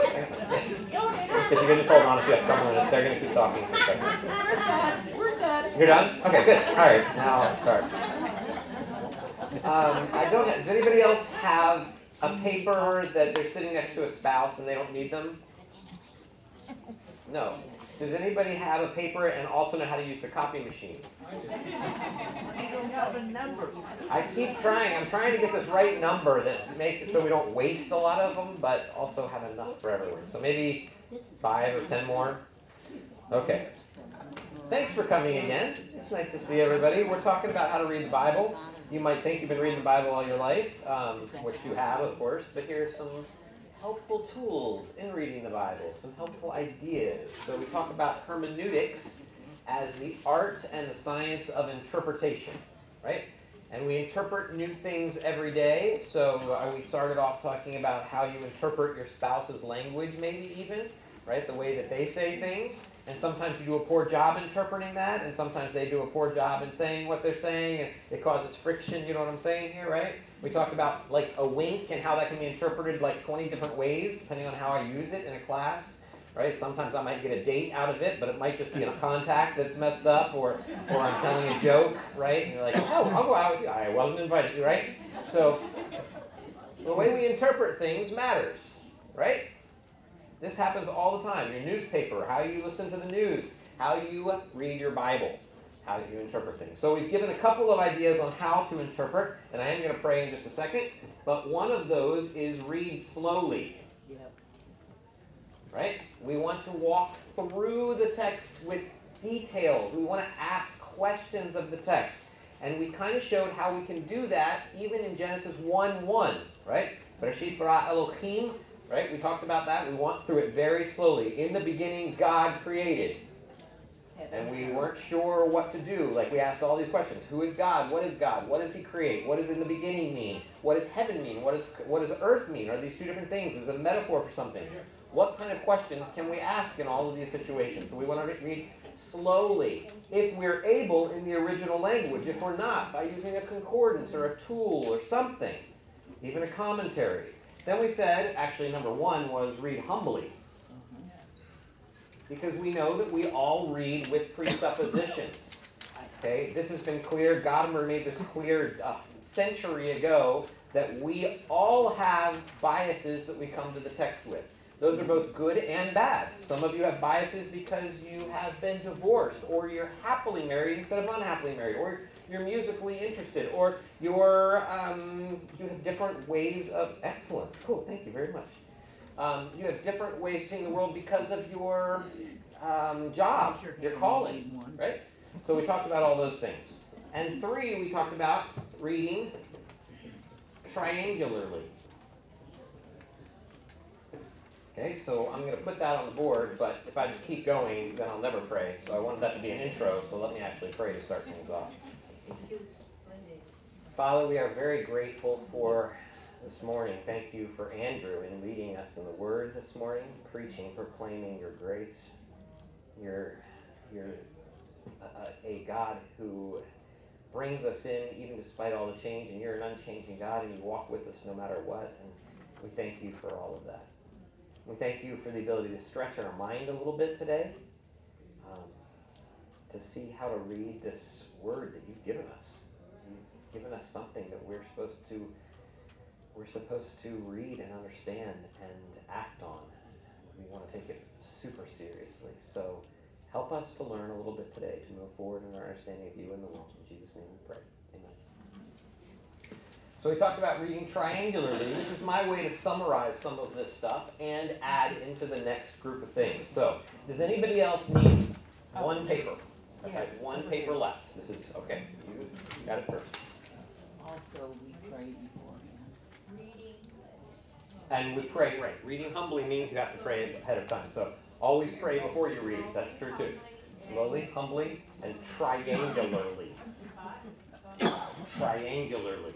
Because you can just hold on if you have a couple minutes. They're going to keep talking for a second. We're done. You're done? Okay, good. All right, now I'll start. Does anybody else have a paper that they're sitting next to a spouse and they don't need them? No. Does anybody have a paper and also know how to use the copy machine? I don't have a number. I keep trying. I'm trying to get this right number that makes it so we don't waste a lot of them, but also have enough for everyone. So maybe 5 or 10 more. Okay. Thanks for coming again. It's nice to see everybody. We're talking about how to read the Bible. You might think you've been reading the Bible all your life, which you have, of course, but here's some helpful tools in reading the Bible, some helpful ideas. So we talk about hermeneutics as the art and the science of interpretation, right? And we interpret new things every day. So we started off talking about how you interpret your spouse's language, maybe even, right? The way that they say things. And sometimes you do a poor job interpreting that, and sometimes they do a poor job in saying what they're saying, and it causes friction, you know what I'm saying here, right? We talked about like a wink and how that can be interpreted like 20 different ways, depending on how I use it in a class, right? Sometimes I might get a date out of it, but it might just be a contact that's messed up, or I'm telling a joke, right? And you're like, oh, I'll go out with you. I wasn't invited, right? So the way we interpret things matters, right? This happens all the time. Your newspaper, how you listen to the news, how you read your Bible, how you interpret things. So we've given a couple of ideas on how to interpret, and I am going to pray in just a second, but one of those is read slowly. Right? We want to walk through the text with details. We want to ask questions of the text. And we kind of showed how we can do that even in Genesis 1:1, right? Bereshit bara Elohim. Right? We talked about that. We went through it very slowly. In the beginning, God created. And we weren't sure what to do. Like we asked all these questions. Who is God? What is God? What does he create? What does in the beginning mean? What does heaven mean? What does earth mean? Are these two different things? Is it a metaphor for something? What kind of questions can we ask in all of these situations? So we want to read slowly, if we're able, in the original language. If we're not, by using a concordance or a tool or something, even a commentary. Then we said, actually number 1 was read humbly. Because we know that we all read with presuppositions. Okay, this has been clear. Gadamer made this clear a century ago that we all have biases that we come to the text with. Those are both good and bad. Some of you have biases because you have been divorced, or you're happily married instead of unhappily married, or you're musically interested, or you have different ways of, excellent, cool, thank you very much. You have different ways of seeing the world because of your job, your calling, right? So we talked about all those things. And 3, we talked about reading triangularly. Okay, so I'm going to put that on the board, but if I just keep going, then I'll never pray. So I wanted that to be an intro, so let me actually pray to start things off. Father, we are very grateful for this morning. Thank you for Andrew in leading us in the Word this morning, preaching, proclaiming your grace. You're a God who brings us in even despite all the change, and you're an unchanging God, and you walk with us no matter what, and we thank you for all of that. We thank you for the ability to stretch our mind a little bit today, to see how to read this Word that you've given us. You've given us something that we're supposed to read and understand and act on. We want to take it super seriously. So help us to learn a little bit today to move forward in our understanding of you and the world. In Jesus' name we pray. Amen. So we talked about reading triangularly, which is my way to summarize some of this stuff and add into the next group of things. So does anybody else need one paper? Yes. I have one paper left. This is, okay, you got it first. Also, we pray beforehand. Reading. And we pray, right. Reading humbly means you have to pray ahead of time. So always pray before you read. That's true too. Slowly, humbly, and triangularly. Triangularly.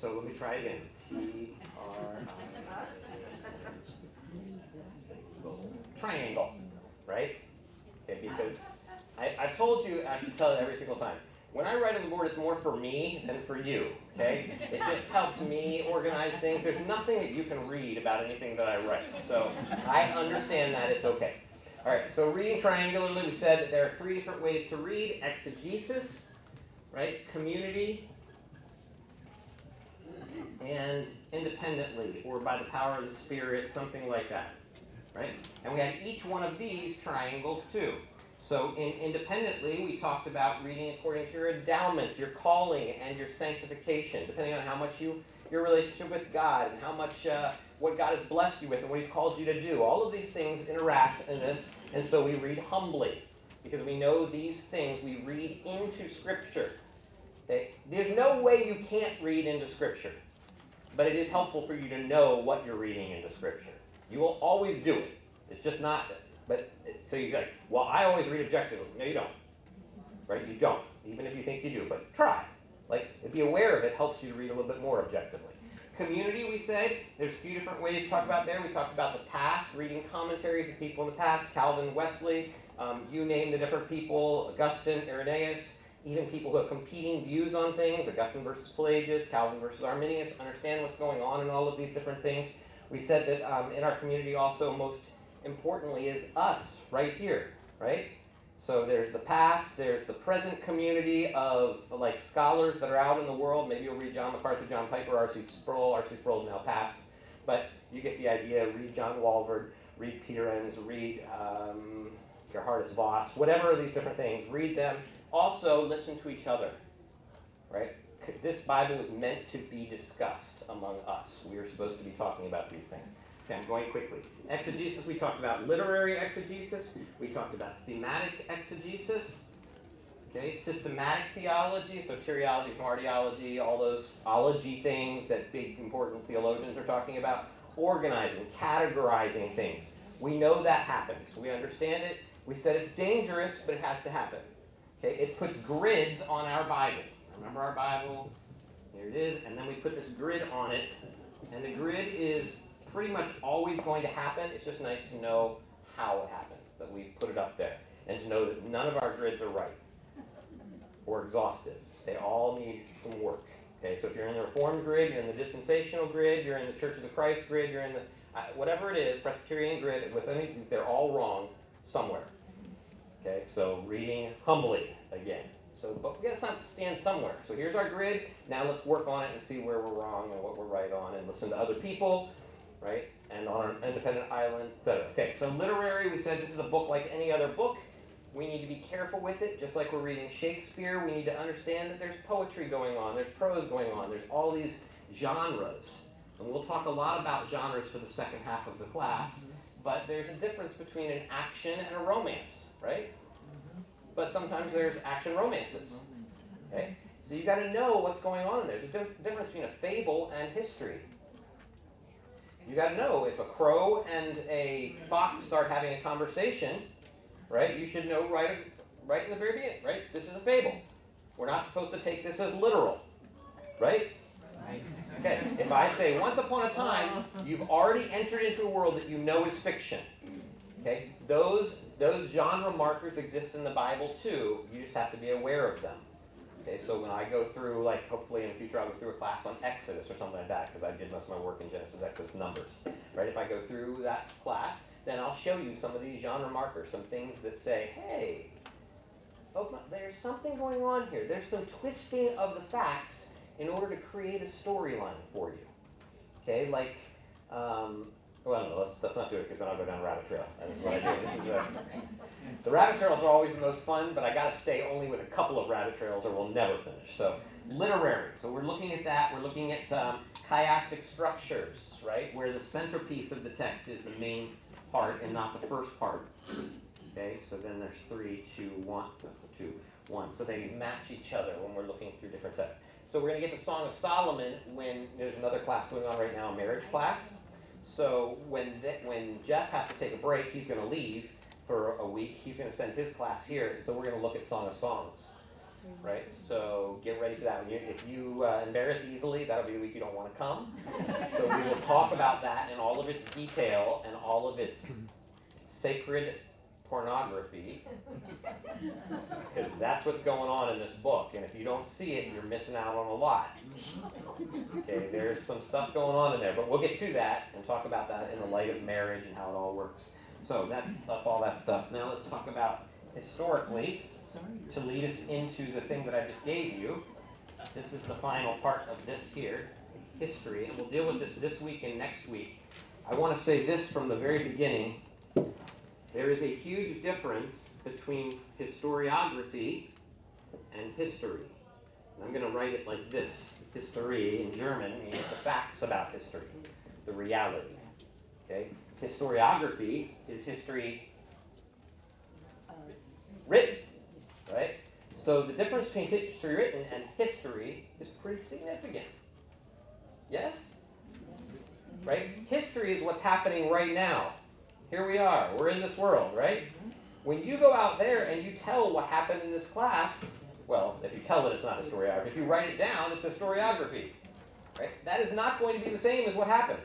So let me try again. Triangle, right? Okay, because I told you, I should tell you every single time, When I write on the board, it's more for me than for you, okay? It just helps me organize things. There's nothing that you can read about anything that I write. So I understand that. It's okay. All right, so reading triangularly, we said that there are 3 different ways to read. Exegesis, right? Community, and independently, or by the power of the Spirit, something like that, right? And we have each one of these triangles too. So independently, we talked about reading according to your endowments, your calling, and your sanctification, depending on how much your relationship with God, and how much what God has blessed you with, and what He's called you to do. All of these things interact in this, and so we read humbly, because we know these things. We read into Scripture. Okay? There's no way you can't read into Scripture, but it is helpful for you to know what you're reading into Scripture. You will always do it. It's just not. So you go, well, I always read objectively. No, you don't. Right? You don't. Even if you think you do. But try. Be aware of it helps you to read a little bit more objectively. Community, we said, there's a few different ways to talk about there. We talked about the past, reading commentaries of people in the past, Calvin, Wesley, you name the different people, Augustine, Irenaeus, even people who have competing views on things, Augustine versus Pelagius, Calvin versus Arminius, understand what's going on in all of these different things. We said that in our community also, most importantly, is us right here, right? So there's the past, there's the present community of scholars that are out in the world. Maybe you'll read John MacArthur, John Piper, R.C. Sproul. R.C. Sproul is now passed, but you get the idea. Read John Walvoord, read Peter Enns, read Gerhardus Voss, whatever these different things. Read them. Also, listen to each other, right? This Bible was meant to be discussed among us. We are supposed to be talking about these things. Okay, I'm going quickly. Exegesis, we talked about literary exegesis. We talked about thematic exegesis. Okay, systematic theology, soteriology, martyrology, all those ology things that big, important theologians are talking about. Organizing, categorizing things. We know that happens. We understand it. We said it's dangerous, but it has to happen. Okay, it puts grids on our Bible. Remember our Bible? Here it is. And then we put this grid on it. And the grid is pretty much always going to happen. It's just nice to know how it happens, that we've put it up there. And to know that none of our grids are right or exhaustive. They all need some work. Okay, so if you're in the Reformed grid, you're in the dispensational grid, you're in the Churches of Christ grid, you're in the, whatever it is, Presbyterian grid, with any of these, they're all wrong somewhere. Okay, so reading humbly again. So, but we got to stand somewhere. So here's our grid. Now let's work on it and see where we're wrong and what we're right on, and listen to other people, right? And on an independent island, etc. Okay, so literary, we said this is a book like any other book. We need to be careful with it, just like we're reading Shakespeare. We need to understand that there's poetry going on, there's prose going on, there's all these genres. And we'll talk a lot about genres for the second half of the class, but there's a difference between an action and a romance, right? But sometimes there's action romances, okay? So you got to know what's going on in there. There's a difference between a fable and history. You got to know if a crow and a fox start having a conversation, right? You should know right in the very beginning, right? This is a fable. We're not supposed to take this as literal, right? Okay, if I say once upon a time, you've already entered into a world that you know is fiction. Okay, those genre markers exist in the Bible too. You just have to be aware of them. Okay, so when I go through, hopefully in the future I'll go through a class on Exodus or something like that, because I did most of my work in Genesis, Exodus, Numbers. Right? If I go through that class, then I'll show you some of these genre markers, some things that say, hey, there's something going on here. There's some twisting of the facts in order to create a storyline for you. Okay, well, no, let's not do it, because then I'll go down a rabbit trail. That is what I do. The rabbit trails are always the most fun, but I got to stay only with a couple of rabbit trails or we'll never finish. So, literary. So we're looking at that. We're looking at chiastic structures, right, where the centerpiece of the text is the main part and not the first part. Okay, so then there's 3, 2, 1. That's a 2, 1. So they match each other when we're looking through different texts. So we're going to get to Song of Solomon when there's another class going on right now, a marriage class. So when Jeff has to take a break, he's going to leave for a week. He's going to send his class here. So we're going to look at Song of Songs, right? So get ready for that. If you embarrass easily, that'll be the week you don't want to come. So we will talk about that in all of its detail and all of its sacred pornography, because that's what's going on in this book, and if you don't see it, you're missing out on a lot. Okay, there's some stuff going on in there, but we'll get to that and talk about that in the light of marriage and how it all works. So that's all that stuff. Now let's talk about historically, to lead us into the thing that I just gave you. This is the final part of this here, history, and we'll deal with this week and next week. I want to say this from the very beginning. There is a huge difference between historiography and history. And I'm going to write it like this. History in German means the facts about history, the reality. Okay? Historiography is history written, right? So the difference between history written and history is pretty significant. Yes? Right? History is what's happening right now. Here we are. We're in this world, right? When you go out there and you tell what happened in this class, well, if you tell it, it's not historiography. If you write it down, it's historiography. Right? That is not going to be the same as what happened.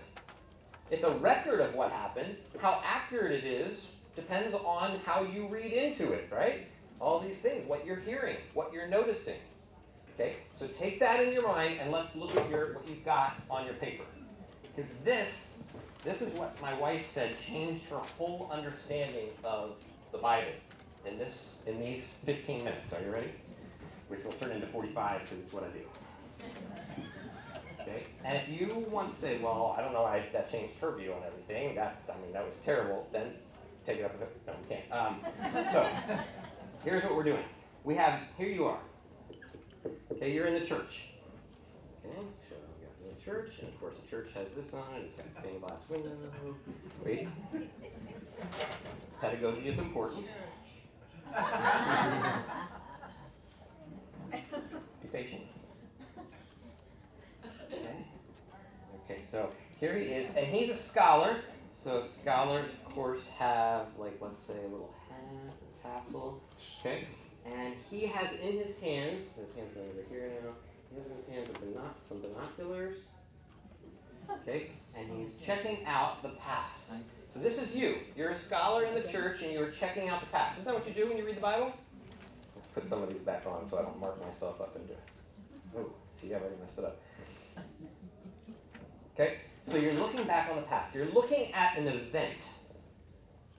It's a record of what happened. How accurate it is depends on how you read into it, right? All these things, what you're hearing, what you're noticing. Okay? So take that in your mind and let's look at what you've got on your paper. Because this is what my wife said changed her whole understanding of the Bible in these 15 minutes. Are you ready? Which will turn into 45 because it's what I do. Okay? And if you want to say, well, I don't know, that changed her view on everything. That was terrible. Then take it up with her. No, we can't. So here's what we're doing. Here you are. Okay, you're in the church. Okay, so we got the church, and of course the church has this on it. It's got stained glass window. Wait. Pedagogy is important. Be patient. Okay, so here he is, and he's a scholar. So scholars, of course, have, like, let's say, a little hat, a tassel. Okay, and he has in his hands are over here now. He has in his hands some binoculars. Okay, and he's checking out the past. So this is you. You're a scholar in the church, and you're checking out the past. Isn't that what you do when you read the Bible? Let's put some of these back on so I don't mark myself up into it. Oh, see, I've already messed it up. Okay, so you're looking back on the past. You're looking at an event,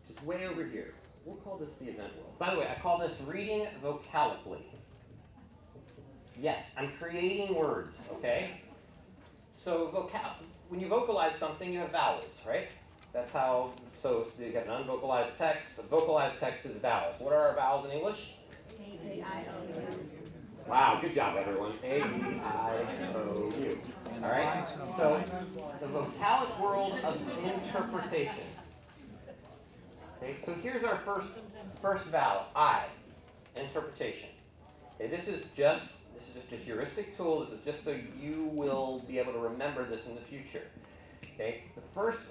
which is way over here. We'll call this the event world. By the way, I call this reading vocalically. Yes, I'm creating words, okay? So when you vocalize something, you have vowels, right? That's how, so you have an unvocalized text. A vocalized text is vowels. What are our vowels in English? A-E-I-O-U. Wow, good job, everyone. A-E-I-O-U. All right? So the vocalic world of interpretation. Okay, so here's our first vowel, I, interpretation. Okay, this is just a heuristic tool. This is just so you will be able to remember this in the future. Okay, the first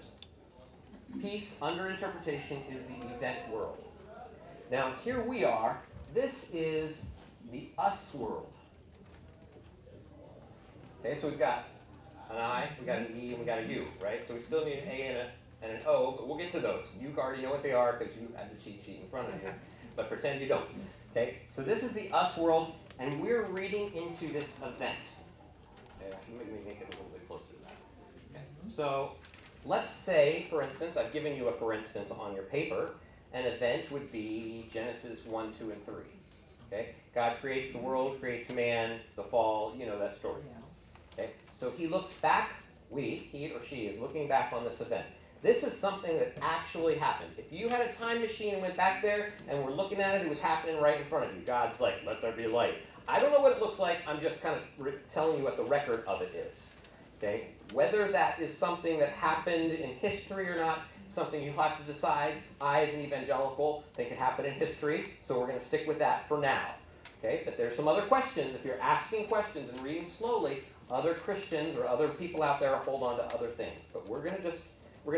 piece under interpretation is the event world. Now here we are. This is the us world. Okay, so we've got an I, we got an E, and we got a U, right? So we still need an A and an O, but we'll get to those. You already know what they are because you have the cheat sheet in front of you, but pretend you don't. Okay, so this is the us world, and we're reading into this event. Okay, let me make it a little bit closer to that. Okay, so let's say, for instance, I've given you a for instance on your paper. An event would be Genesis 1, 2, and 3. Okay, God creates the world, creates man, the fall, you know that story. Okay, so he looks back, he or she is looking back on this event. This is something that actually happened. If you had a time machine and went back there and were looking at it, it was happening right in front of you. God's like, let there be light. I don't know what it looks like. I'm just kind of telling you what the record of it is. Okay? Whether that is something that happened in history or not, something you have to decide. I, as an evangelical, think it happened in history, so we're going to stick with that for now. Okay? But there's some other questions. If you're asking questions and reading slowly, other Christians or other people out there hold on to other things. But we're going to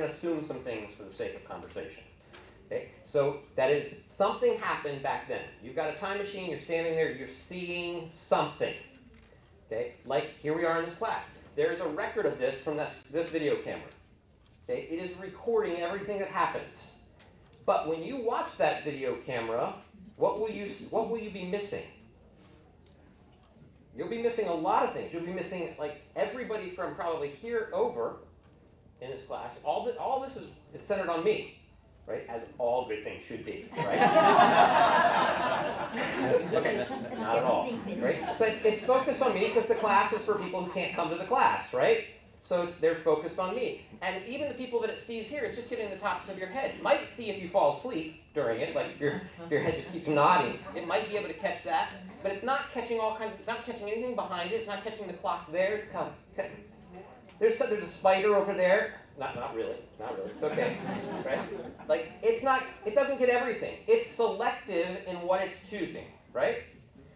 assume some things for the sake of conversation. Okay? So that is, something happened back then. You've got a time machine, you're standing there, you're seeing something. Okay? Like here we are in this class. There's a record of this from this video camera. Okay? It is recording everything that happens. But when you watch that video camera, what will you be missing? You'll be missing a lot of things. You'll be missing like everybody from probably here over in this class. All this is centered on me. Right? As all good things should be, right? Okay, not at all, right? But it's focused on me because the class is for people who can't come to the class, right? So they're focused on me. And even the people that it sees here, it's just getting the tops of your head. It might see if you fall asleep during it, like your head just keeps nodding. It might be able to catch that, but it's not catching it's not catching anything behind it. It's not catching the clock there. There's a spider over there. Not really. It's okay, right? Like, it doesn't get everything. It's selective in what it's choosing, right?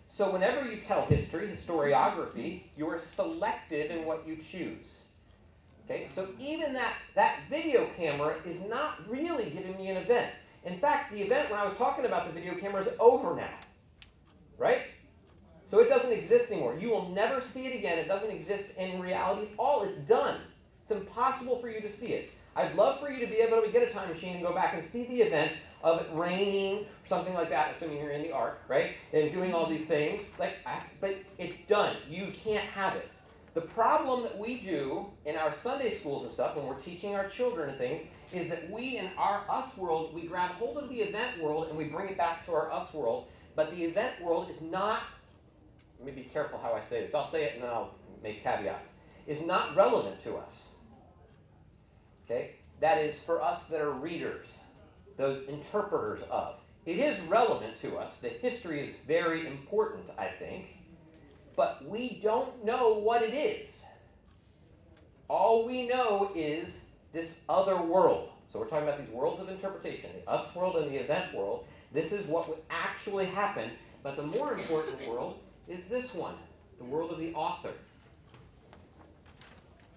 So whenever you tell history, historiography, you are selective in what you choose. Okay, so even that video camera is not really giving me an event. In fact, the event when I was talking about the video camera is over now, right? So it doesn't exist anymore. You will never see it again. It doesn't exist in reality at all. It's done. It's impossible for you to see it. I'd love for you to be able to get a time machine and go back and see the event of it raining or something like that, assuming you're in the ark, right? And doing all these things. But it's done. You can't have it. The problem that we do in our Sunday schools and stuff when we're teaching our children and things is that we in our us world, we grab hold of the event world and we bring it back to our us world. But the event world is not, let me be careful how I say this. I'll say it and then I'll make caveats. Is not relevant to us. Okay? That is for us that are readers, those interpreters of. It is relevant to us. The history is very important, I think. But we don't know what it is. All we know is this other world. So we're talking about these worlds of interpretation, the us world and the event world. This is what would actually happen. But the more important world is this one, the world of the author.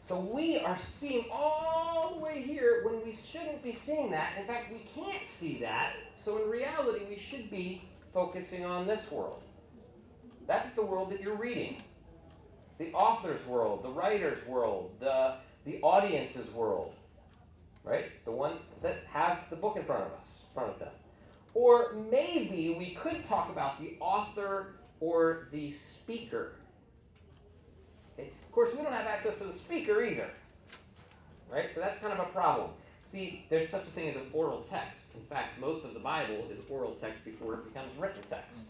So we are seeing all the way here when we shouldn't be seeing that. In fact, we can't see that. So in reality, we should be focusing on this world. That's the world that you're reading. The author's world, the writer's world, the audience's world. Right? The one that have the book in front of them. Or maybe we could talk about the author or the speaker. Okay? Of course, we don't have access to the speaker either. Right? So that's kind of a problem. See, there's such a thing as an oral text. In fact, most of the Bible is oral text before it becomes written text.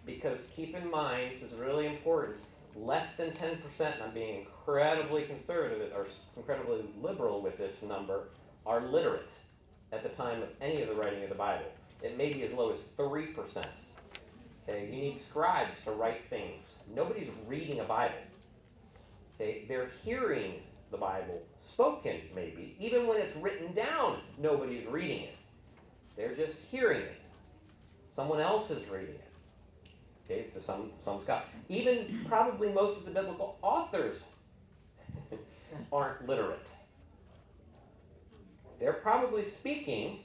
Because keep in mind, this is really important, less than 10%, and I'm being incredibly conservative or incredibly liberal with this number, are literate at the time of any of the writing of the Bible. It may be as low as 3%. Okay, you need scribes to write things. Nobody's reading a Bible. Okay, they're hearing the Bible spoken, maybe. Even when it's written down, nobody's reading it. They're just hearing it. Someone else is reading it. Okay, so some Scott. Even probably most of the biblical authors aren't literate. They're probably speaking,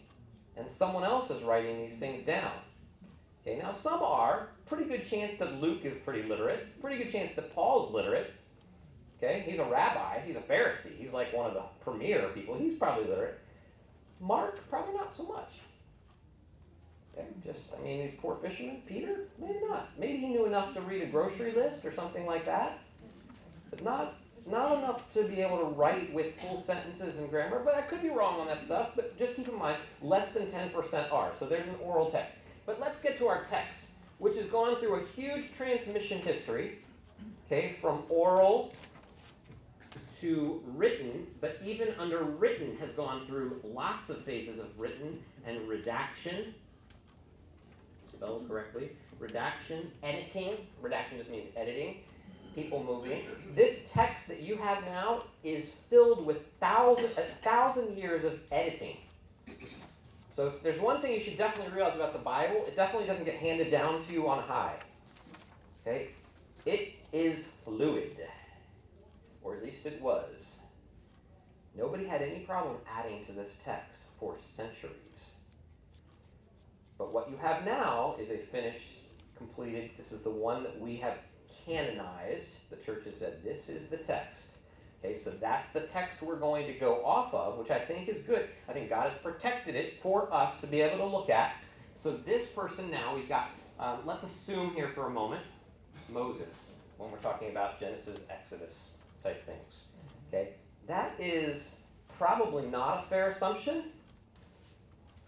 and someone else is writing these things down. Okay, now some are. Pretty good chance that Luke is pretty literate. Pretty good chance that Paul's literate. Okay, he's a rabbi. He's a Pharisee. He's like one of the premier people. He's probably literate. Mark, probably not so much. These poor fishermen. Peter, maybe not. Maybe he knew enough to read a grocery list or something like that. But not enough to be able to write with full sentences and grammar. But I could be wrong on that stuff. But just keep in mind, less than 10% are. So there's an oral text. But let's get to our text, which has gone through a huge transmission history, okay, from oral to written, but even under written has gone through lots of phases of written and redaction, spelled correctly, redaction, editing, redaction just means editing, people moving. This text that you have now is filled with 1,000 years of editing. So if there's one thing you should definitely realize about the Bible, it definitely doesn't get handed down to you on high. Okay? It is fluid. Or at least it was. Nobody had any problem adding to this text for centuries. But what you have now is a finished, completed, this is the one that we have canonized. The church has said, this is the text. Okay, so that's the text we're going to go off of, which I think is good. I think God has protected it for us to be able to look at. So this person now, we've got, let's assume here for a moment, Moses, when we're talking about Genesis, Exodus type things. Okay, that is probably not a fair assumption.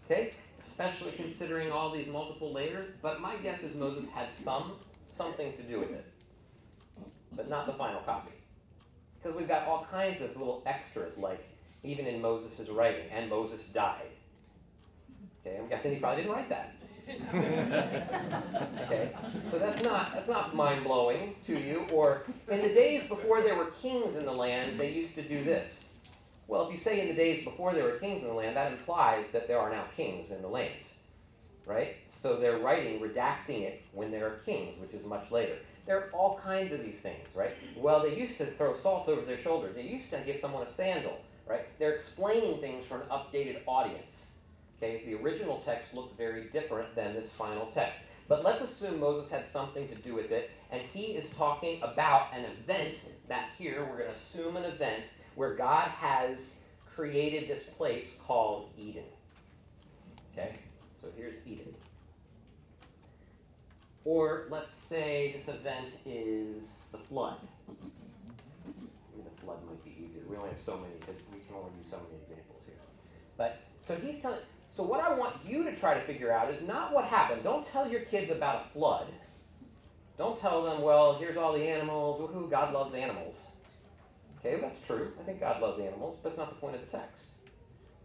Okay, especially considering all these multiple layers, but my guess is Moses had something to do with it, but not the final copy. Because we've got all kinds of little extras, like even in Moses' writing, and Moses died. Okay, I'm guessing he probably didn't write that. Okay, so that's not mind-blowing to you. Or in the days before there were kings in the land, they used to do this. Well, if you say in the days before there were kings in the land, that implies that there are now kings in the land, right? So they're writing, redacting it when there are kings, which is much later. There are all kinds of these things, right? Well, they used to throw salt over their shoulder. They used to give someone a sandal, right? They're explaining things for an updated audience. Okay, the original text looks very different than this final text. But let's assume Moses had something to do with it, and he is talking about an event that here, we're going to assume an event where God has created this place called Eden. Okay, so here's Eden. Or let's say this event is the flood. Maybe the flood might be easier. We only have so many, because we can only use so many examples here. But so he's telling. So what I want you to try to figure out is not what happened. Don't tell your kids about a flood. Don't tell them, well, here's all the animals. Woohoo, God loves animals. Okay, that's true. I think God loves animals, but that's not the point of the text.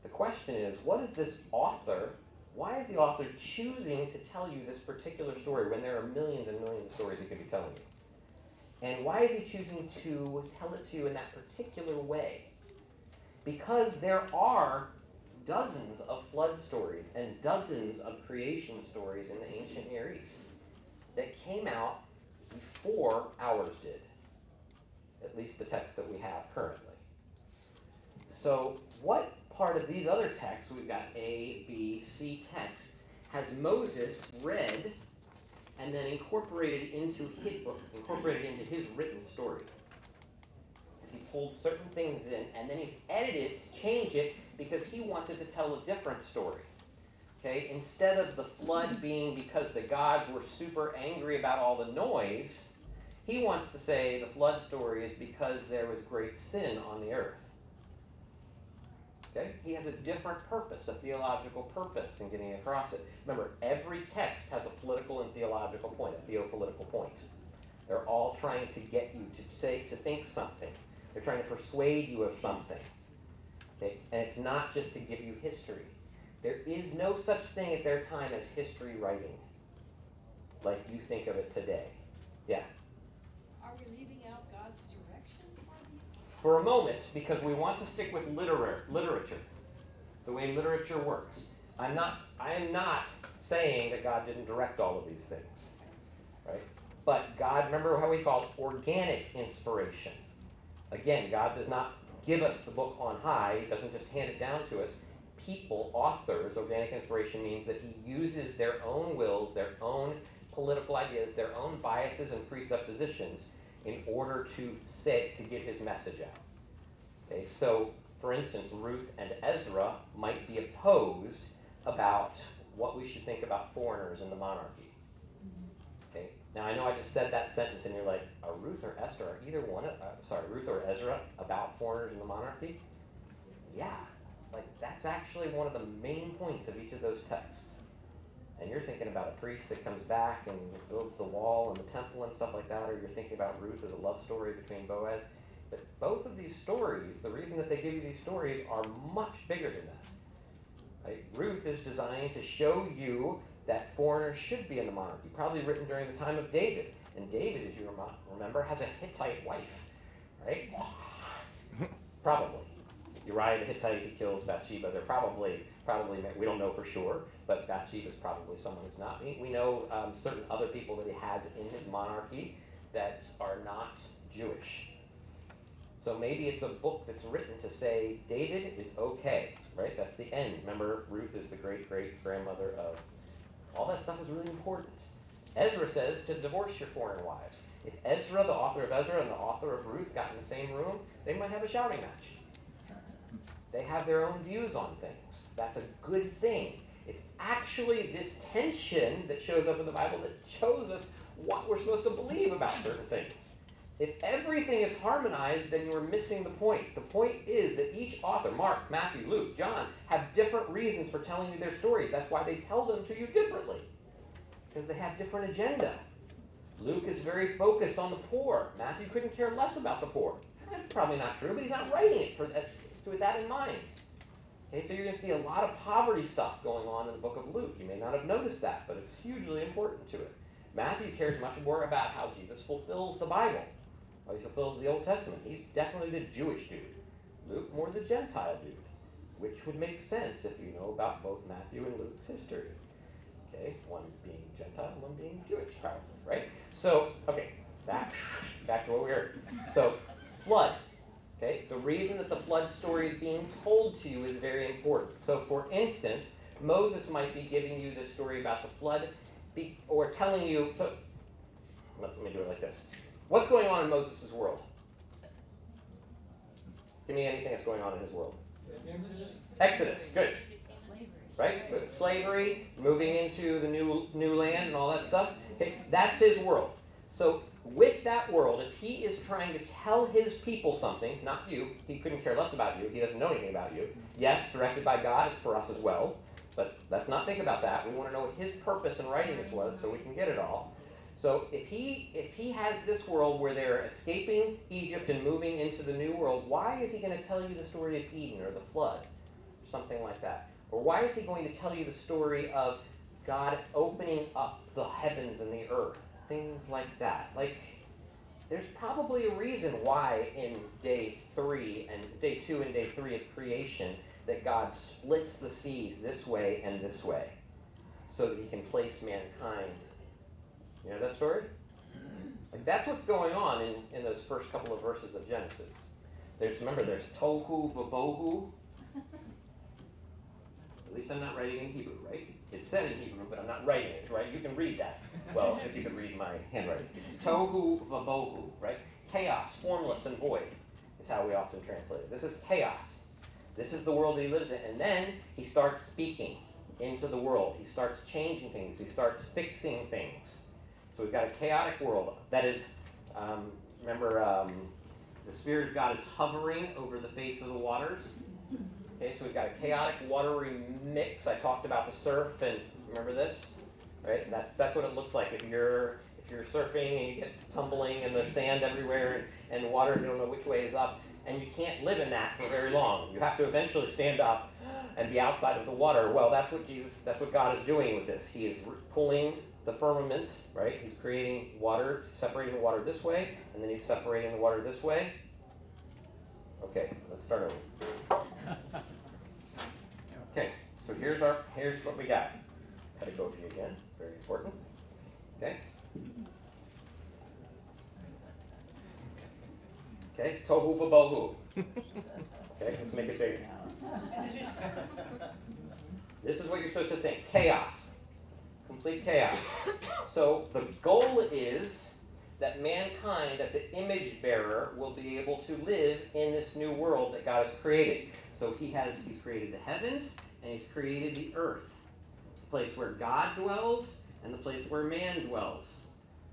The question is, what is this author? Why is the author choosing to tell you this particular story when there are millions and millions of stories he could be telling you? And why is he choosing to tell it to you in that particular way? Because there are dozens of flood stories and dozens of creation stories in the ancient Near East that came out before ours did, at least the text that we have currently. So what part of these other texts, we've got A, B, C texts, has Moses read and then incorporated into his written story? As he pulled certain things in, and then he's edited to change it because he wanted to tell a different story. Okay, instead of the flood being because the gods were super angry about all the noise, he wants to say the flood story is because there was great sin on the earth. Okay? He has a different purpose, a theological purpose in getting across it. Remember, every text has a political and theological point, a theopolitical point. They're all trying to get you to think something. They're trying to persuade you of something. Okay? And it's not just to give you history. There is no such thing at their time as history writing, like you think of it today. Yeah? Are we leaving out God's direction for these? For a moment, because we want to stick with literature, the way literature works. I am not saying that God didn't direct all of these things, right? But God, remember how we called organic inspiration. Again, God does not give us the book on high. He doesn't just hand it down to us. People, authors, organic inspiration means that he uses their own wills, their own political ideas, their own biases and presuppositions in order to get his message out. Okay, so for instance, Ruth and Ezra might be opposed about what we should think about foreigners in the monarchy. Okay, now I know I just said that sentence and you're like, are Ruth or Esther, are either one, Ruth or Ezra about foreigners in the monarchy? Yeah, like that's actually one of the main points of each of those texts. And you're thinking about a priest that comes back and builds the wall and the temple and stuff like that, or you're thinking about Ruth as a love story between Boaz. But both of these stories, the reason that they give you these stories are much bigger than that. Right? Ruth is designed to show you that foreigners should be in the monarchy, probably written during the time of David. And David, as you remember, has a Hittite wife, right? Probably. Uriah the Hittite, he kills Bathsheba. They're probably, we don't know for sure, but Bathsheba is probably someone who's not. We know certain other people that he has in his monarchy that are not Jewish. So maybe it's a book that's written to say David is okay, right? That's the end. Remember, Ruth is the great-great-grandmother of... All that stuff is really important. Ezra says to divorce your foreign wives. If Ezra, the author of Ezra, and the author of Ruth got in the same room, they might have a shouting match. They have their own views on things. That's a good thing. It's actually this tension that shows up in the Bible that shows us what we're supposed to believe about certain things. If everything is harmonized, then you're missing the point. The point is that each author, Mark, Matthew, Luke, John, have different reasons for telling you their stories. That's why they tell them to you differently, because they have different agenda. Luke is very focused on the poor. Matthew couldn't care less about the poor. That's probably not true, but he's not writing it with that in mind. Okay, so you're going to see a lot of poverty stuff going on in the book of Luke. You may not have noticed that, but it's hugely important to it. Matthew cares much more about how Jesus fulfills the Bible, how he fulfills the Old Testament. He's definitely the Jewish dude. Luke, more the Gentile dude, which would make sense if you know about both Matthew and Luke's history. Okay, one being Gentile, one being Jewish, probably, right? So, okay, back to what we heard. So, flood. Okay, the reason that the flood story is being told to you is very important. So, for instance, Moses might be giving you the story about the flood, or telling you. So, let me do it like this. What's going on in Moses' world? Give me anything that's going on in his world. Exodus, good. Right? Slavery, moving into the new land and all that stuff. Okay, that's his world. So with that world, if he is trying to tell his people something, not you, he couldn't care less about you, he doesn't know anything about you. Yes, directed by God, it's for us as well. But let's not think about that. We want to know what his purpose in writing this was so we can get it all. So if he has this world where they're escaping Egypt and moving into the new world, why is he going to tell you the story of Eden or the flood? Or something like that. Or why is he going to tell you the story of God opening up the heavens and the earth? Things like that. Like, there's probably a reason why in day 2 and day 3 of creation that God splits the seas this way and this way so that he can place mankind. You know that story? Like, that's what's going on in those first couple of verses of Genesis. There's tohu vabohu. At least I'm not writing in Hebrew, right? It's said in Hebrew, but I'm not writing it, right? You can read that. Well, if you could read my handwriting. Tohu vabohu, right? Chaos, formless and void is how we often translate it. This is chaos. This is the world that he lives in. And then he starts speaking into the world. He starts changing things. He starts fixing things. So we've got a chaotic world. That is, the Spirit of God is hovering over the face of the waters. Okay, so we've got a chaotic, watery mix. I talked about the surf, and remember this? Right? That's what it looks like if you're surfing and you get tumbling and there's sand everywhere and water, you don't know which way is up, and you can't live in that for very long. You have to eventually stand up and be outside of the water. Well, that's what God is doing with this. He is pulling the firmament, right? He's creating water, separating the water this way, and then he's separating the water this way. Okay, let's start over. Okay, so here's what we got. Pedagogy again, very important. Okay. Okay, tohu vabohu. Okay, let's make it bigger. This is what you're supposed to think. Chaos. Complete chaos. So the goal is that mankind, that the image bearer, will be able to live in this new world that God has created. So he's created the heavens and he's created the earth. The place where God dwells and the place where man dwells.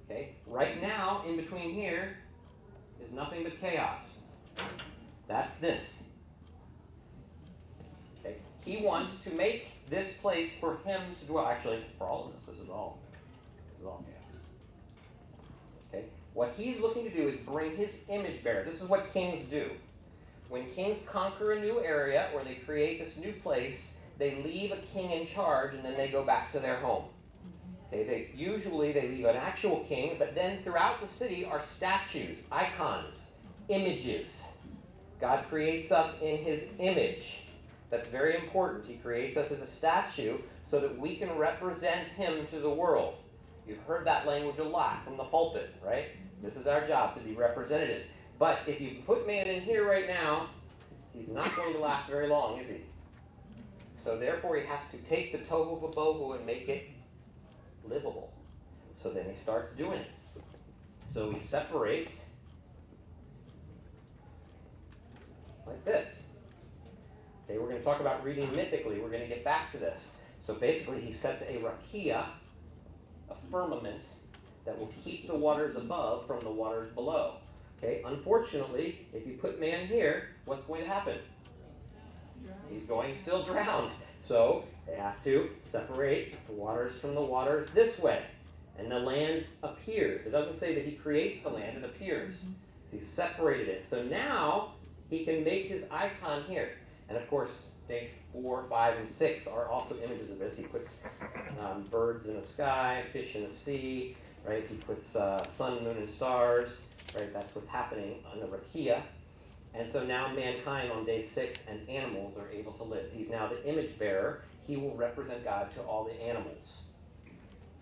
Okay? Right now, in between here, is nothing but chaos. That's this. Okay? He wants to make this place for him to dwell. Actually, for all of us, this is all chaos. Okay? What he's looking to do is bring his image bearer. This is what kings do. When kings conquer a new area or they create this new place, they leave a king in charge and then they go back to their home. Okay, usually they leave an actual king, but then throughout the city are statues, icons, images. God creates us in his image. That's very important. He creates us as a statue so that we can represent him to the world. You've heard that language a lot from the pulpit, right? This is our job, to be representatives. But if you put man in here right now, he's not going to last very long, is he? So therefore he has to take the tohu vabohu and make it livable. So then he starts doing it. So he separates like this. Okay, we're going to talk about reading mythically. We're going to get back to this. So basically he sets a rakia, a firmament, that will keep the waters above from the waters below. Okay, unfortunately, if you put man here, what's going to happen? He's going to still drown. So they have to separate the waters from the waters this way. And the land appears. It doesn't say that he creates the land, it appears. So he separated it. So now he can make his icon here. And of course, day 4, 5, and 6 are also images of this. He puts birds in the sky, fish in the sea, right? He puts sun, moon, and stars, right? That's what's happening on the rakia. And so now mankind on day 6 and animals are able to live. He's now the image bearer. He will represent God to all the animals.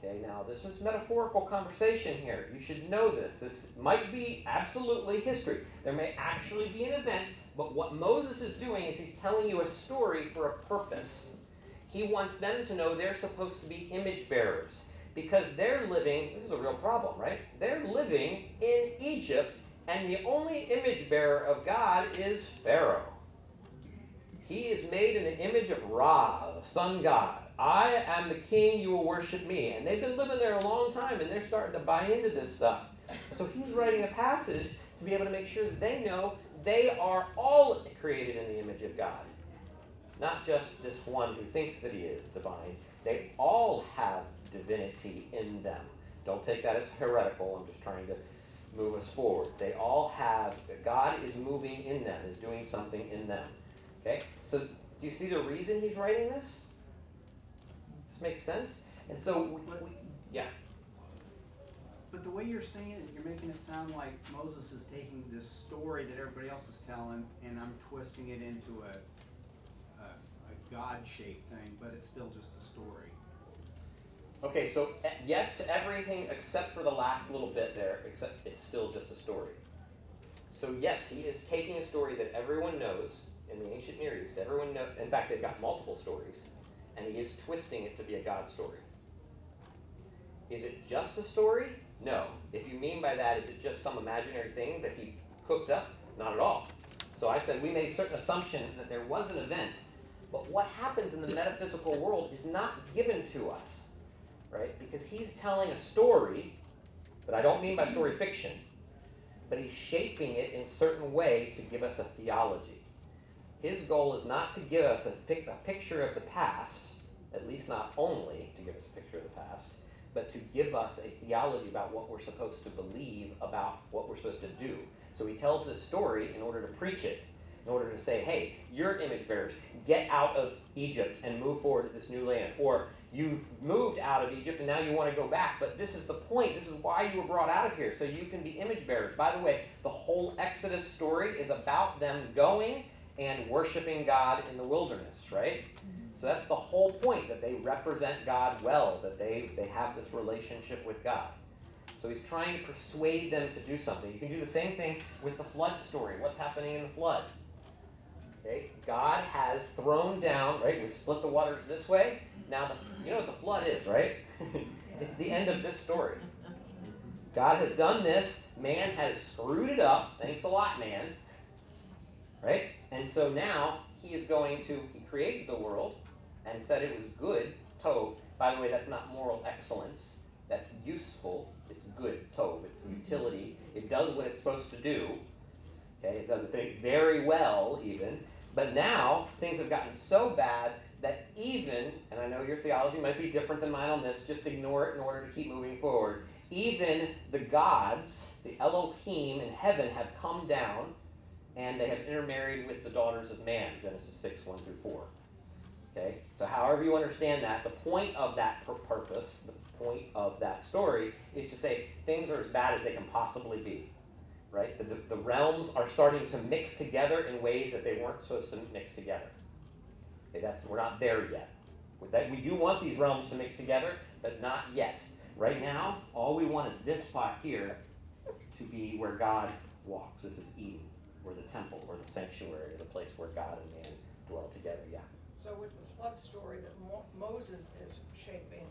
Okay, now this is metaphorical conversation here. You should know this. This might be absolutely history. There may actually be an event, but what Moses is doing is he's telling you a story for a purpose. He wants them to know they're supposed to be image bearers because they're living, this is a real problem, right? They're living in Egypt, and the only image bearer of God is Pharaoh. He is made in the image of Ra, the sun god. I am the king, you will worship me. And they've been living there a long time, and they're starting to buy into this stuff. So he's writing a passage to be able to make sure that they know they are all created in the image of God. Not just this one who thinks that he is divine. They all have divinity in them. Don't take that as heretical. I'm just trying to move us forward. They all have, God is moving in them, is doing something in them. Okay? So do you see the reason he's writing this? This makes sense? And so, yeah. But the way you're saying it, you're making it sound like Moses is taking this story that everybody else is telling, and I'm twisting it into a God-shaped thing, but it's still just a story. Okay, so yes to everything except for the last little bit there, except it's still just a story. So yes, he is taking a story that everyone knows in the ancient Near East. Everyone knows, in fact, they've got multiple stories, and he is twisting it to be a God story. Is it just a story? No. If you mean by that, is it just some imaginary thing that he cooked up? Not at all. So I said we made certain assumptions that there was an event, but what happens in the metaphysical world is not given to us, right? Because he's telling a story, but I don't mean by story fiction, but he's shaping it in a certain way to give us a theology. His goal is not to give us a picture of the past, at least not only to give us a picture of the past, but to give us a theology about what we're supposed to believe about what we're supposed to do. So he tells this story in order to preach it, in order to say, hey, you're image bearers, get out of Egypt and move forward to this new land. Or you've moved out of Egypt and now you want to go back, but this is the point, this is why you were brought out of here, so you can be image bearers. By the way, the whole Exodus story is about them going and worshiping God in the wilderness, right? So that's the whole point, that they represent God well, that they have this relationship with God. So he's trying to persuade them to do something. You can do the same thing with the flood story. What's happening in the flood? Okay, God has thrown down, right? We've split the waters this way. Now, you know what the flood is, right? It's the end of this story. God has done this. Man has screwed it up. Thanks a lot, man. Right? And so now he is going to, he created the world and said it was good, tov. By the way, that's not moral excellence. That's useful. It's good, tov. It's utility. It does what it's supposed to do. Okay, it does it very well, even. But now things have gotten so bad that even, and I know your theology might be different than mine on this, just ignore it in order to keep moving forward. Even the gods, the Elohim in heaven, have come down and they have intermarried with the daughters of man, Genesis 6, 1 through 4. Okay, so however you understand that, the point of that purpose, the point of that story, is to say things are as bad as they can possibly be. Right? The realms are starting to mix together in ways that they weren't supposed to mix together. Okay, we're not there yet. With that, we do want these realms to mix together, but not yet. Right now, all we want is this spot here to be where God walks. This is Eden, or the temple, or the sanctuary, or the place where God and man dwell together. Yeah. So with the flood story that Moses is shaping,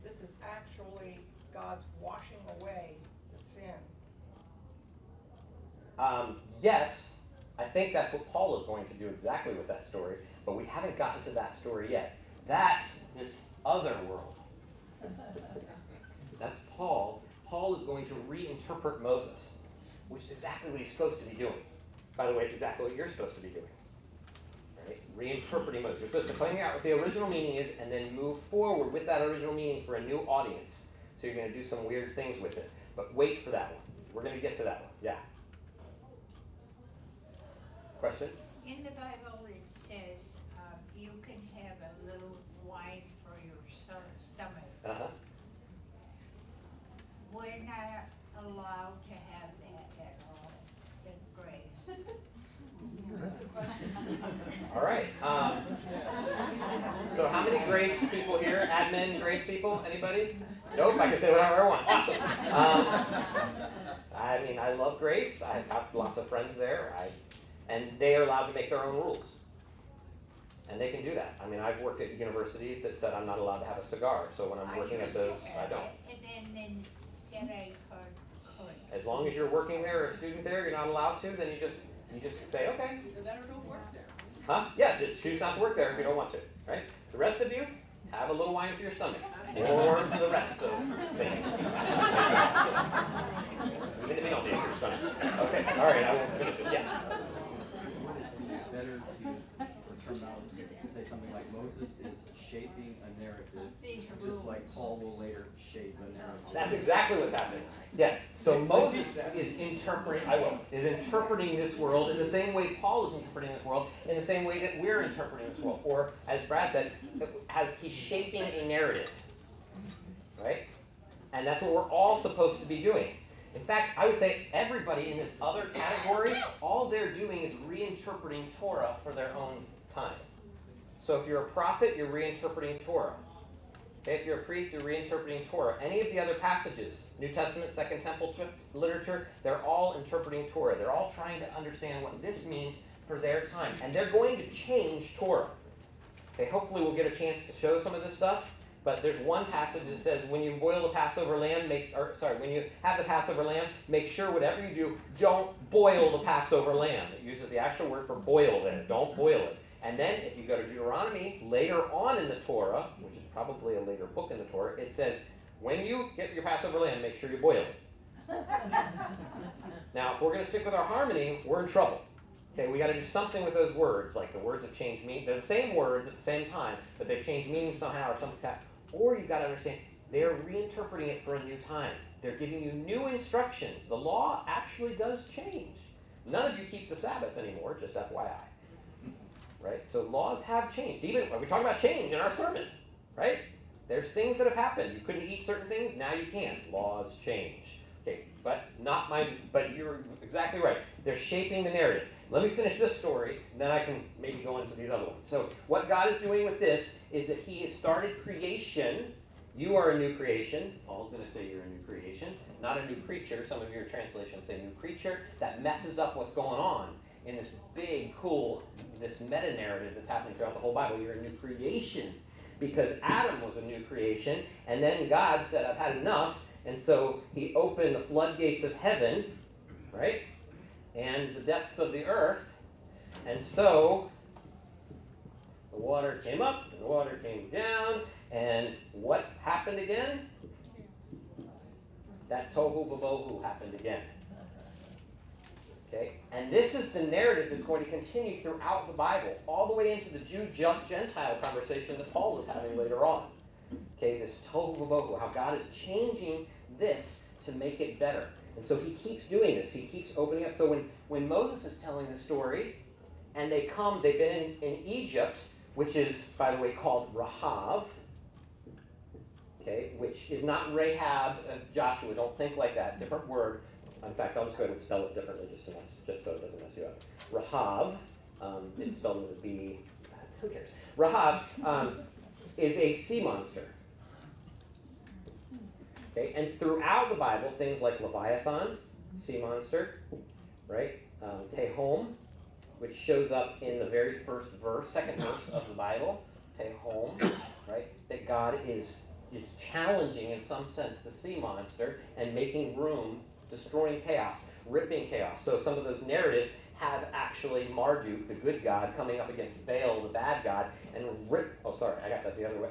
this is actually God's washing away the sin. Yes, I think that's what Paul is going to do exactly with that story, but we haven't gotten to that story yet. That's this other world. That's Paul. Paul is going to reinterpret Moses, which is exactly what he's supposed to be doing. By the way, it's exactly what you're supposed to be doing. Right? Reinterpreting Moses. You're supposed to find out what the original meaning is and then move forward with that original meaning for a new audience. So you're going to do some weird things with it. But wait for that one. We're going to get to that one. Yeah. Question? In the Bible it says you can have a little wine for your stomach. Uh-huh. We're not allowed to have that at all in grace. All right. So how many grace people here? Admin grace people? Anybody? Nope, I can say whatever I want. Awesome. I mean, I love grace. I have lots of friends there. And they are allowed to make their own rules. And they can do that. I mean, I've worked at universities that said I'm not allowed to have a cigar. So when I'm working at those, I don't. And then said I could. As long as you're working there or a student there, you're not allowed to, then you just say, okay. So that or don't work there. Huh? Yeah, just choose not to work there if you don't want to, right? The rest of you, have a little wine for your stomach. Or for the rest of things. Even if you don't need it for your stomach. Okay, all right, I will finish this. Yeah. It's better to turn out to say something like Moses is shaping a narrative, just like Paul will later shape a narrative. That's exactly what's happening. Yeah. So Moses is interpreting this world in the same way Paul is interpreting this world, in the same way that we're interpreting this world. Or, as Brad said, he's shaping a narrative. Right? And that's what we're all supposed to be doing. In fact, I would say everybody in this other category, all they're doing is reinterpreting Torah for their own time. So if you're a prophet, you're reinterpreting Torah. Okay, if you're a priest, you're reinterpreting Torah. Any of the other passages, New Testament, Second Temple literature, they're all interpreting Torah. They're all trying to understand what this means for their time. And they're going to change Torah. Okay, hopefully we'll get a chance to show some of this stuff. But there's one passage that says when you boil the Passover lamb, when you have the Passover lamb, make sure whatever you do, don't boil the Passover lamb. It uses the actual word for boil there. Don't boil it. And then if you go to Deuteronomy, later on in the Torah, which is probably a later book in the Torah, it says, when you get your Passover lamb, make sure you boil it. Now, if we're going to stick with our harmony, we're in trouble. Okay, we got to do something with those words, like the words have changed meaning. They're the same words at the same time, but they've changed meaning somehow or something's happened. Or you've got to understand, they're reinterpreting it for a new time. They're giving you new instructions. The law actually does change. None of you keep the Sabbath anymore, just FYI. Right? So laws have changed. Even when we talk about change in our sermon, right? There's things that have happened. You couldn't eat certain things, now you can. Laws change. Okay, but you're exactly right. They're shaping the narrative. Let me finish this story, and then I can maybe go into these other ones. So what God is doing with this is that he has started creation. You are a new creation. Paul's going to say you're a new creation, not a new creature. Some of your translations say new creature. That messes up what's going on in this big, cool, this meta-narrative that's happening throughout the whole Bible. You're a new creation because Adam was a new creation, and then God said, I've had enough, and so he opened the floodgates of heaven, right? And the depths of the earth, and so the water came up and the water came down, and what happened again? That tohu vabohu happened again. Okay, and this is the narrative that's going to continue throughout the Bible, all the way into the Jew-Gentile conversation that Paul is having later on. Okay, this tohu vabohu, how God is changing this to make it better. And so he keeps doing this. He keeps opening up. So when Moses is telling the story, and they've been in Egypt, which is, by the way, called Rahav, okay, which is not Rahab of Joshua. Don't think like that. Different word. In fact, I'll just go ahead and spell it differently just so it doesn't mess you up. Rahav, it's spelled with a B. Who cares? Rahav is a sea monster. Okay, and throughout the Bible, things like Leviathan, sea monster, right? Tehom, which shows up in the very first verse, second verse of the Bible. Tehom, right? That God is is challenging in some sense the sea monster and making room, destroying chaos, ripping chaos. So some of those narratives have actually Marduk, the good god, coming up against Baal, the bad god, and I got that the other way.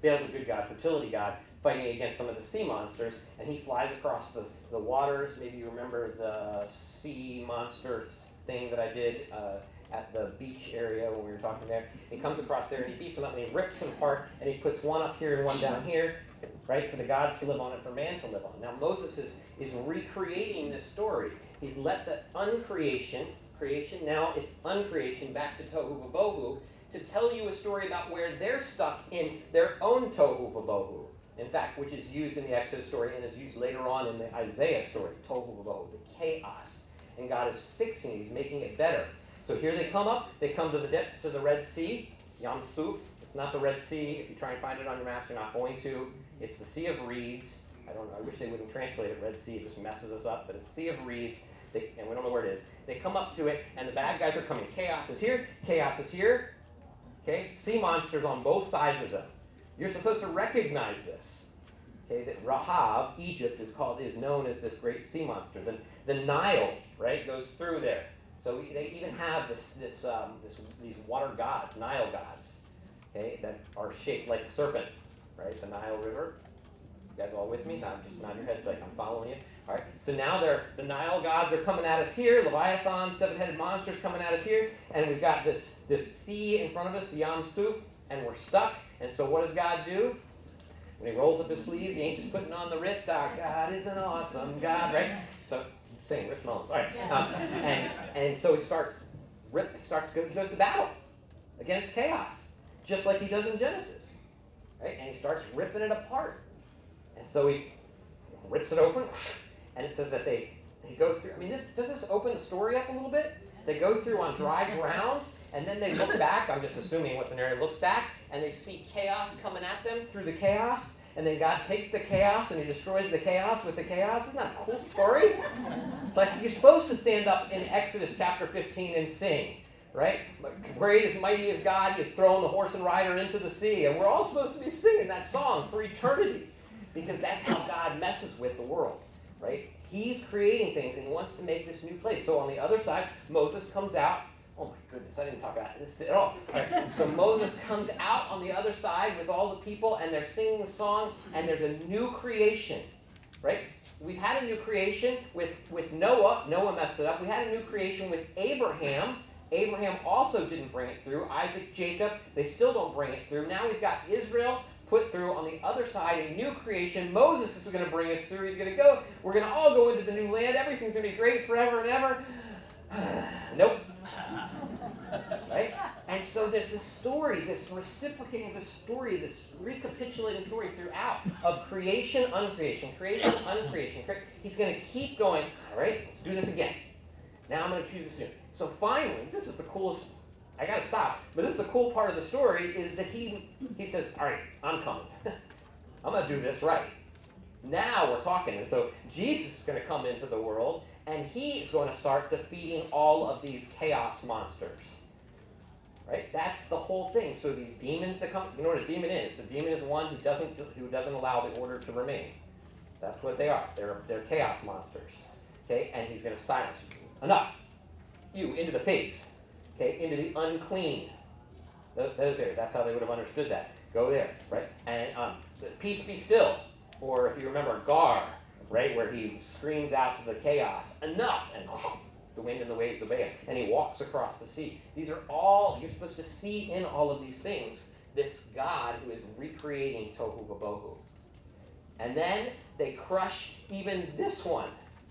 Baal's a good god, fertility god, fighting against some of the sea monsters, and he flies across the waters. Maybe you remember the sea monster thing that I did at the beach area when we were talking there. He comes across there and he beats them up and he rips them apart and he puts one up here and one down here, right, for the gods to live on and for man to live on. Now Moses is recreating this story. He's let the creation, now it's uncreation, back to tohu vabohu, to tell you a story about where they're stuck in their own tohu vabohu. In fact, which is used in the Exodus story and is used later on in the Isaiah story, tohu vabohu, the chaos. And God is fixing it, he's making it better. So here they come up, they come to the Red Sea, Yam Suf. It's not the Red Sea. If you try and find it on your maps, you're not going to. It's the Sea of Reeds. I don't know, I wish they wouldn't translate it Red Sea, it just messes us up, but it's Sea of Reeds, and we don't know where it is. They come up to it, and the bad guys are coming. Chaos is here, okay? Sea monsters on both sides of them. You're supposed to recognize this. Okay, that Rahab, Egypt, is known as this great sea monster. The Nile, right, goes through there. So they even have these water gods, Nile gods, okay, that are shaped like a serpent, right? The Nile River. You guys all with me? Just nod your heads like I'm following you. All right. So now the Nile gods are coming at us here. Leviathan, seven-headed monsters coming at us here, and we've got this sea in front of us, the Yam Suf, and we're stuck. And so what does God do? When he rolls up his sleeves, he ain't just putting on the Ritz. Our God is an awesome God, right? So saying Rich Mullins. All right. Yes. And so he goes to battle against chaos, just like he does in Genesis, right? And he starts ripping it apart. And so he rips it open, and it says that they go through. I mean, does this open the story up a little bit? They go through on dry ground, and then they look back. I'm just assuming what the narrator looks back, and they see chaos coming at them through the chaos. And then God takes the chaos and he destroys the chaos with the chaos. Isn't that a cool story? Like, you're supposed to stand up in Exodus chapter 15 and sing, right? Great as mighty as God, he has thrown the horse and rider into the sea. And we're all supposed to be singing that song for eternity, because that's how God messes with the world, right? He's creating things and he wants to make this new place. So on the other side, Moses comes out. Oh my goodness, I didn't talk about this at all. All right. So Moses comes out on the other side with all the people, and they're singing the song, and there's a new creation, right? We've had a new creation with Noah. Noah messed it up. We had a new creation with Abraham. Abraham also didn't bring it through. Isaac, Jacob, they still don't bring it through. Now we've got Israel put through on the other side, a new creation. Moses is going to bring us through. He's going to go. We're going to all go into the new land. Everything's going to be great forever and ever. Nope. Right? And so there's this story, this reciprocating the story, this recapitulating story throughout of creation, uncreation, creation, uncreation. He's going to keep going. All right, let's do this again. Now I'm going to choose a soon. So finally, this is the coolest. I got to stop. But this is the cool part of the story is that he says, all right, I'm coming. I'm going to do this right. Now we're talking. And so Jesus is going to come into the world, and he is going to start defeating all of these chaos monsters. Right? That's the whole thing. So these demons that come, you know what a demon is? A demon is one who doesn't allow the order to remain. That's what they are. They're chaos monsters. Okay? And he's going to silence you. Enough. You, into the pigs. Okay? Into the unclean. Those areas. That's how they would have understood that. Go there. Right? And peace be still. Or if you remember Gar, right? Where he screams out to the chaos, enough! And the wind and the waves obey him. And he walks across the sea. These are all, you're supposed to see in all of these things, this God who is recreating tohu vabohu. And then they crush even this one,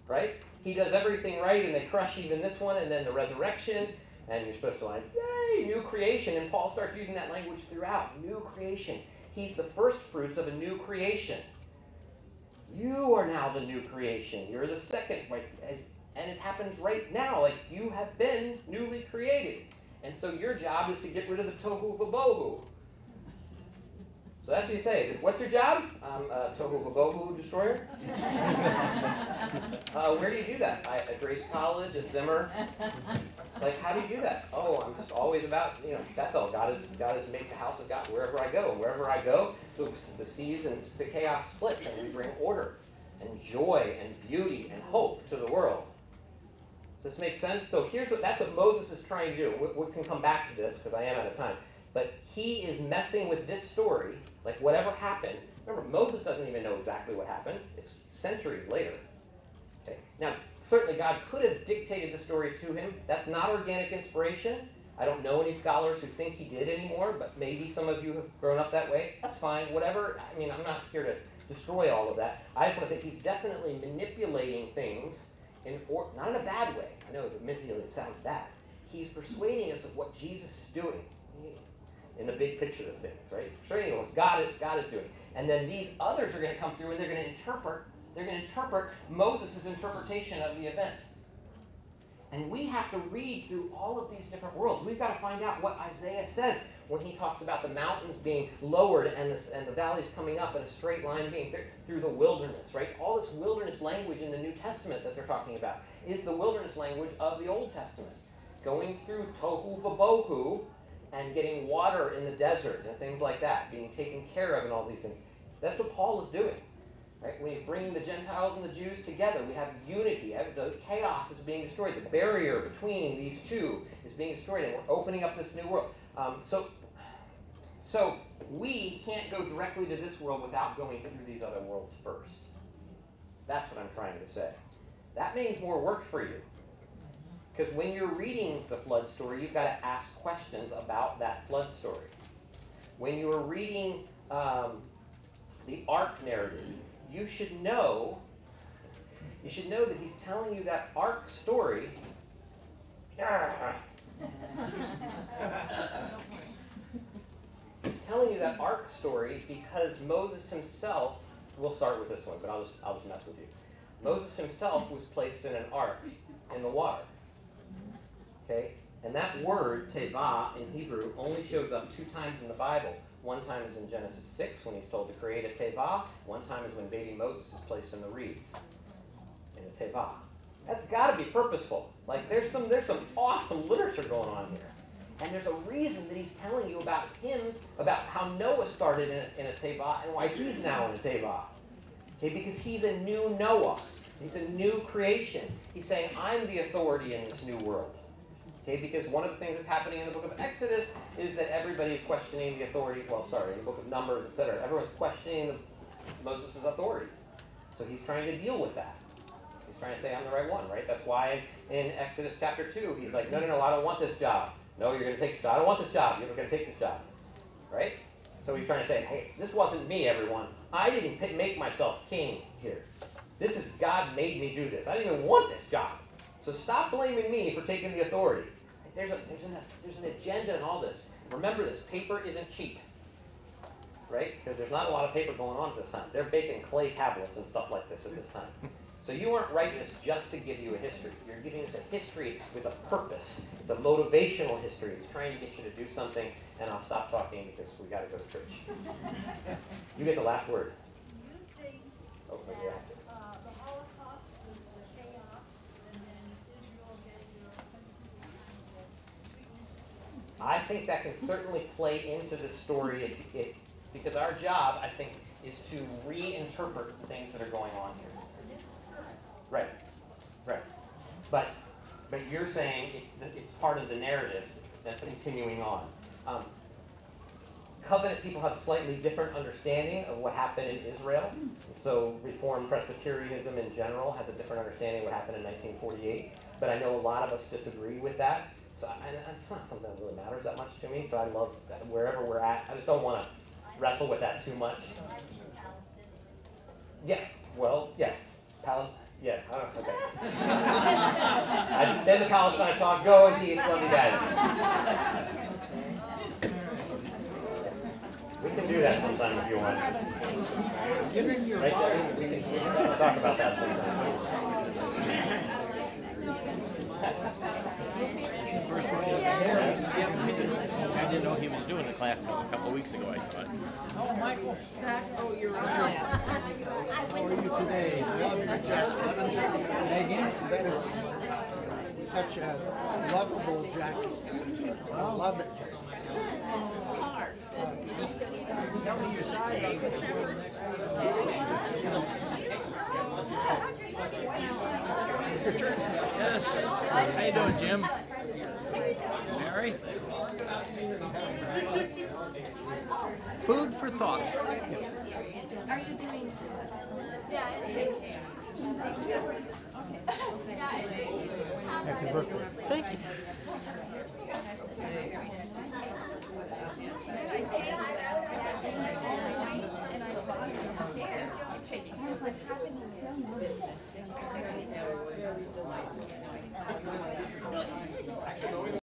right? He does everything right, and they crush even this one, and then the resurrection, and you're supposed to like, yay, new creation. And Paul starts using that language throughout. New creation. He's the first fruits of a new creation. You are now the new creation. You're the second, right? And it happens right now. Like, you have been newly created. And so your job is to get rid of the tohu vabohu. So that's what you say. What's your job? I'm a tohu vabohu destroyer. Where do you do that? At Grace College, at Zimmer. Like, how do you do that? Oh, I'm just always always about, Bethel. God has made the house of God wherever I go. And wherever I go, the seas and the chaos splits, and we bring order and joy and beauty and hope to the world. Does this make sense? So that's what Moses is trying to do. We can come back to this because I am out of time. But he is messing with this story, like whatever happened. Remember, Moses doesn't even know exactly what happened. It's centuries later. Okay. Now, certainly God could have dictated the story to him. That's not organic inspiration. I don't know any scholars who think he did anymore, but maybe some of you have grown up that way. That's fine, whatever. I mean, I'm not here to destroy all of that. I just want to say he's definitely manipulating things, not in a bad way. I know that manipulating sounds bad. He's persuading us of what Jesus is doing in the big picture of things, right? Persuading us what God is doing. And then these others are going to come through and they're going to interpret Moses' interpretation of the event. And we have to read through all of these different worlds. We've got to find out what Isaiah says when he talks about the mountains being lowered and the valleys coming up and a straight line being through the wilderness, right? All this wilderness language in the New Testament that they're talking about is the wilderness language of the Old Testament. Going through tohu vabohu and getting water in the desert and things like that, being taken care of and all these things. That's what Paul is doing. Right? When he's bringing the Gentiles and the Jews together, we have unity. The chaos is being destroyed. The barrier between these two is being destroyed, and we're opening up this new world. So we can't go directly to this world without going through these other worlds first. That's what I'm trying to say. That means more work for you. Because when you're reading the flood story, you've got to ask questions about that flood story. When you're reading the ark narrative, you should know that he's telling you that ark story. He's telling you that ark story because Moses himself, we'll start with this one, but I'll just mess with you. Moses himself was placed in an ark in the water. Okay? And that word, tevah, in Hebrew, only shows up 2 times in the Bible. One time is in Genesis 6 when he's told to create a tevah. One time is when baby Moses is placed in the reeds in a tevah. That's got to be purposeful. Like there's some awesome literature going on here. And there's a reason that he's telling you about him, about how Noah started in a tevah and why he's now in a tevah. Okay, because he's a new Noah. He's a new creation. He's saying, I'm the authority in this new world. Okay, because one of the things that's happening in the book of Exodus is that everybody is questioning the authority, in the book of Numbers, etc. Everyone's questioning Moses' authority. So he's trying to deal with that. He's trying to say, I'm the right one, right? That's why in Exodus chapter 2, he's like, no, I don't want this job. No, you're going to take this job. I don't want this job. You're going to take this job. Right? So he's trying to say, hey, this wasn't me, everyone. I didn't make myself king here. This is God made me do this. I didn't even want this job. So stop blaming me for taking the authority. There's an agenda in all this. Remember this, paper isn't cheap. Right? Because there's not a lot of paper going on at this time. They're baking clay tablets and stuff like this at this time. So you aren't writing this just to give you a history. You're giving us a history with a purpose. It's a motivational history. It's trying to get you to do something, and I'll stop talking because we got to go to church. You get the last word. Do you think that the Holocaust was the chaos, and then Israel getting their I think that can certainly play into the story because our job, I think, is to reinterpret the things that are going on here. Right. But you're saying it's part of the narrative that's continuing on. Covenant people have a slightly different understanding of what happened in Israel. So Reformed Presbyterianism in general has a different understanding of what happened in 1948. But I know a lot of us disagree with that. So it's not something that really matters that much to me. So I love that wherever we're at. I just don't want to wrestle with that too much. Yeah. Well, yeah. Yeah, okay. I've been to Palestine talk. Go in peace. Love you guys. We can do that sometime if you want. Right there. We can talk about that sometime. I didn't know he was doing the class until a couple of weeks ago. I saw it. Oh, Michael. Oh, you're right. How are you today? Megan? such a lovable jacket. I love it. Tell me your size. I'll get you for the next Your turn. Yes. How you doing, Jim? Mary? Food for thought. Are you doing? Happy birthday. Thank you. What's happening